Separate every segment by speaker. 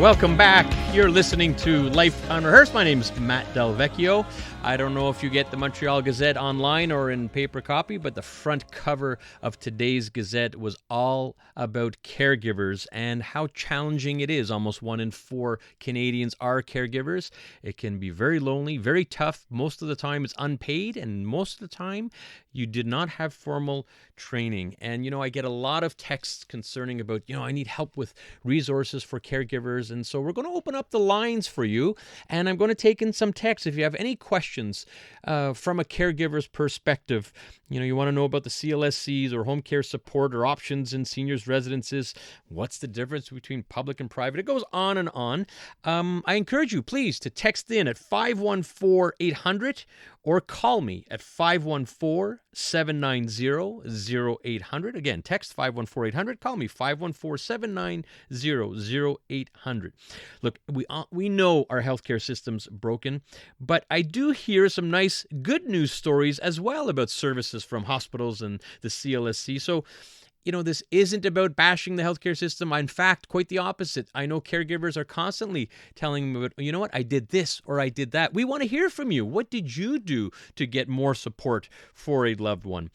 Speaker 1: Welcome back. You're listening to Life Unrehearsed. My name is Matt Del Vecchio. I don't know if you get the Montreal Gazette online or in paper copy, but the front cover of today's Gazette was all about caregivers and how challenging it is. Almost 1 in 4 Canadians are caregivers. It can be very lonely, very tough. Most of the time it's unpaid, and most of the time you did not have formal training. And, I get a lot of texts concerning about, I need help with resources for caregivers. And so we're going to open up the lines for you, and I'm going to take in some texts. If you have any questions from a caregiver's perspective, you want to know about the CLSCs or home care support or options in seniors' residences, what's the difference between public and private? It goes on and on. I encourage you, please, to text in at 514-800 or call me at 514-790-0800. Again, text 514-800, call me 514-790-0800. Look, we know our healthcare system's broken, but I do hear some nice good news stories as well about services from hospitals and the CLSC. So, this isn't about bashing the healthcare system. In fact, quite the opposite. I know caregivers are constantly telling me, you know what, I did this or I did that. We want to hear from you. What did you do to get more support for a loved one?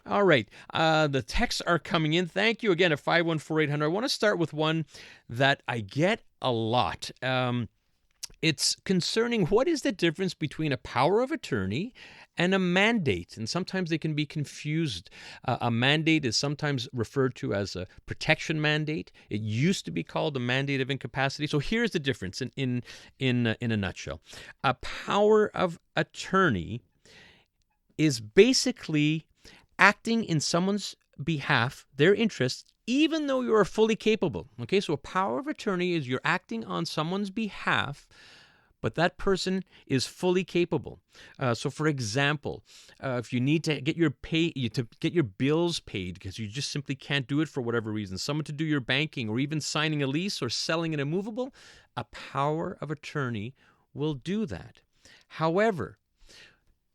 Speaker 1: All right. The texts are coming in. Thank you again at 514-800. I want to start with one that I get a lot. It's concerning what is the difference between a power of attorney and a mandate, and sometimes they can be confused. A mandate is sometimes referred to as a protection mandate. It used to be called a mandate of incapacity. So here's the difference in a nutshell. A power of attorney is basically acting in someone's behalf, their interests, even though you are fully capable. Okay, so a power of attorney is you're acting on someone's behalf, but that person is fully capable. So, for example, if you need to get your bills paid because you just simply can't do it for whatever reason, someone to do your banking or even signing a lease or selling an immovable, a power of attorney will do that. However,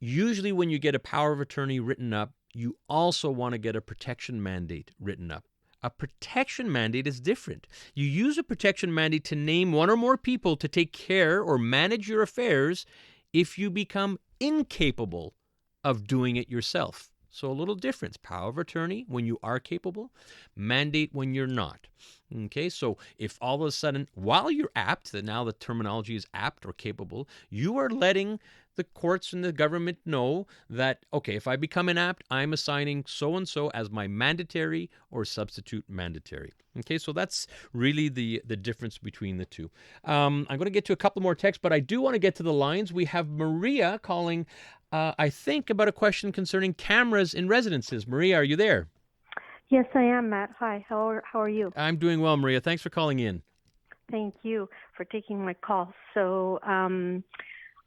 Speaker 1: usually when you get a power of attorney written up, you also want to get a protection mandate written up. A protection mandate is different. You use a protection mandate to name one or more people to take care or manage your affairs if you become incapable of doing it yourself. So a little difference. Power of attorney when you are capable, mandate when you're not. Okay, so if all of a sudden, while you're apt, that now the terminology is apt or capable, you are letting the courts and the government know that, okay, if I become inapt, I'm assigning so-and-so as my mandatory or substitute mandatory. Okay, so that's really the difference between the two. I'm going to get to a couple more texts, but I do want to get to the lines. We have Maria calling, I think, about a question concerning cameras in residences. Maria, are you there?
Speaker 2: Yes, I am, Matt. Hi, how are you?
Speaker 1: I'm doing well, Maria. Thanks for calling in.
Speaker 2: Thank you for taking my call. So I'm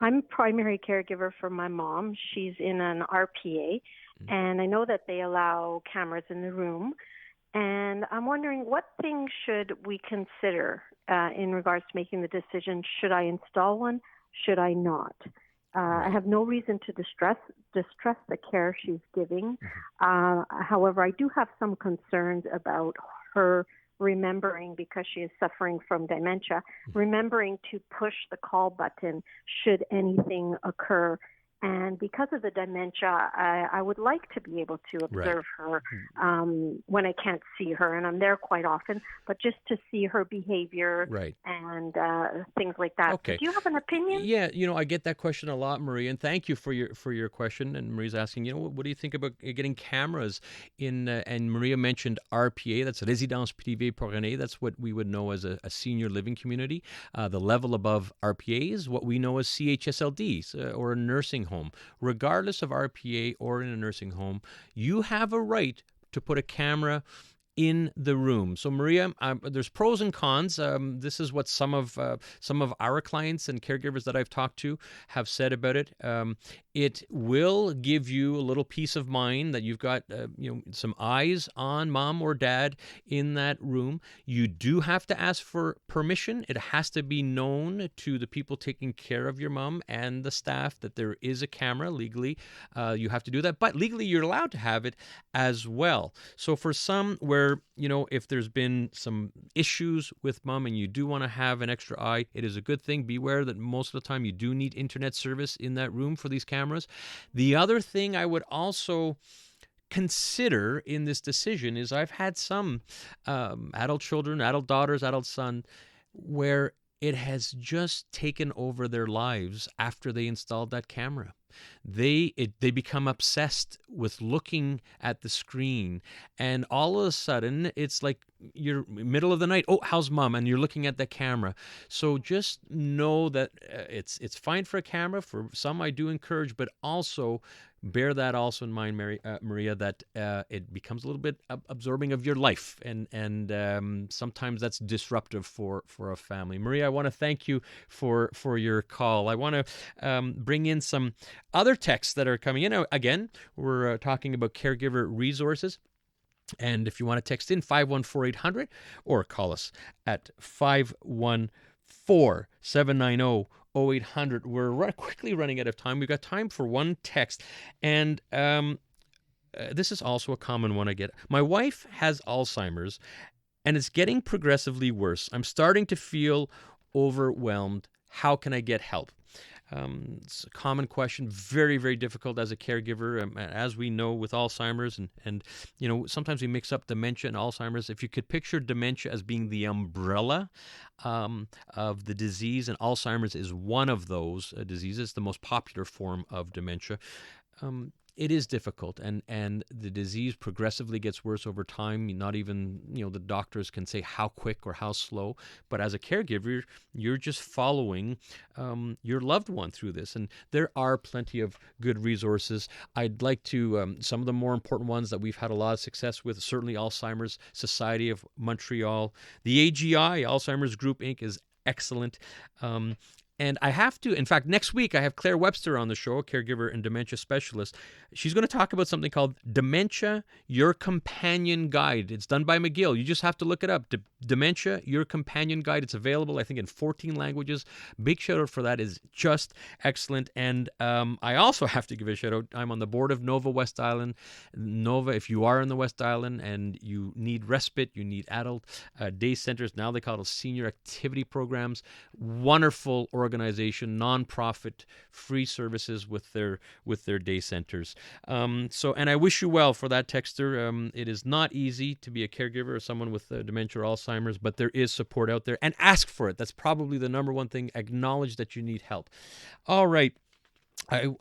Speaker 2: a primary caregiver for my mom. She's in an RPA, and I know that they allow cameras in the room. And I'm wondering, what things should we consider in regards to making the decision? Should I install one? Should I not? I have no reason to distrust the care she's giving. However, I do have some concerns about her remembering, because she is suffering from dementia, remembering to push the call button should anything occur. And because of the dementia, I would like to be able to observe her when I can't see her, and I'm there quite often, but just to see her behavior and things like that.
Speaker 1: Okay.
Speaker 2: Do you have an opinion?
Speaker 1: Yeah, I get that question a lot, Maria, and thank you for your question. And Maria's asking, what do you think about getting cameras in? And Maria mentioned RPA, that's Résidence Privée Parrainée. That's what we would know as a senior living community. The level above RPA is what we know as CHSLD, or a nursing home. Regardless of RPA or in a nursing home, you have a right to put a camera in the room. So Maria, there's pros and cons. This is what some of our clients and caregivers that I've talked to have said about it. It will give you a little peace of mind that you've got some eyes on mom or dad in that room. You do have to ask for permission. It has to be known to the people taking care of your mom and the staff that there is a camera legally. You have to do that, but legally you're allowed to have it as well. So for some where where, if there's been some issues with mom and you do want to have an extra eye, it is a good thing. Beware that most of the time you do need internet service in that room for these cameras. The other thing I would also consider in this decision is I've had some adult children, adult daughters, adult son, where it has just taken over their lives after they installed that camera. They become obsessed with looking at the screen, and all of a sudden it's like you're middle of the night. Oh, how's mom? And you're looking at the camera. So just know that it's fine for a camera. For some, I do encourage, but also bear that also in mind, Maria, that it becomes a little bit absorbing of your life, and sometimes that's disruptive for a family. Maria, I want to thank you for your call. I want to bring in some other texts that are coming in. Again, we're talking about caregiver resources. And if you want to text in 514-800 or call us at 514-790-0800. We're quickly running out of time. We've got time for one text. And this is also a common one I get. My wife has Alzheimer's and it's getting progressively worse. I'm starting to feel overwhelmed. How can I get help? It's a common question, very, very difficult as a caregiver. As we know with Alzheimer's, and sometimes we mix up dementia and Alzheimer's. If you could picture dementia as being the umbrella of the disease, and Alzheimer's is one of those diseases, the most popular form of dementia. It is difficult, and the disease progressively gets worse over time. Not even, the doctors can say how quick or how slow, but as a caregiver, you're just following your loved one through this, and there are plenty of good resources. I'd like to, some of the more important ones that we've had a lot of success with, certainly Alzheimer's Society of Montreal. The AGI, Alzheimer's Group, Inc., is excellent. And I have to, in fact, next week I have Claire Webster on the show, a caregiver and dementia specialist. She's going to talk about something called Dementia, Your Companion Guide. It's done by McGill. You just have to look it up. Dementia, Your Companion Guide. It's available, I think, in 14 languages. Big shout out for that. Is just excellent. And I also have to give a shout out. I'm on the board of Nova West Island. Nova, if you are in the West Island and you need respite, you need adult day centers. Now they call it senior activity programs. Wonderful organization, nonprofit, free services with their day centers. And I wish you well for that texter. It is not easy to be a caregiver or someone with dementia or Alzheimer's, but there is support out there, and ask for it. That's probably the number one thing. Acknowledge that you need help. All right.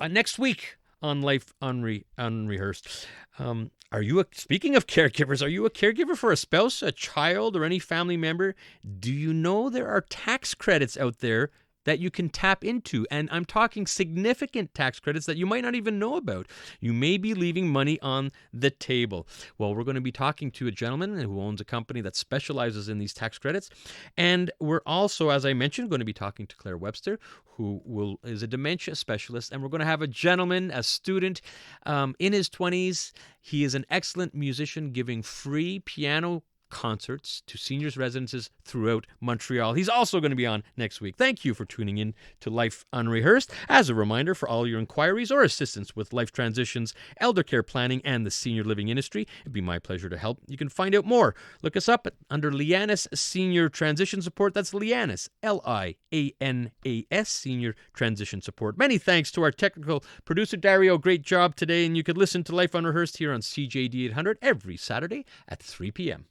Speaker 1: Next week on Life Unrehearsed. Speaking of caregivers, are you a caregiver for a spouse, a child, or any family member? Do you know there are tax credits out there that you can tap into? And I'm talking significant tax credits that you might not even know about. You may be leaving money on the table. Well, we're going to be talking to a gentleman who owns a company that specializes in these tax credits. And we're also, as I mentioned, going to be talking to Claire Webster, who is a dementia specialist. And we're going to have a gentleman, a student in his 20s. He is an excellent musician giving free piano concerts to seniors residences throughout Montreal. He's also going to be on next week. Thank you for tuning in to Life Unrehearsed. As a reminder, for all your inquiries or assistance with life transitions, elder care planning, and the senior living industry, it'd be my pleasure to help. You can find out more. Look us up under Lianas Senior Transition Support. That's Lianas, Lianas, Senior Transition Support. Many thanks to our technical producer, Dario. Great job today. And you could listen to Life Unrehearsed here on CJD 800 every Saturday at 3 p.m.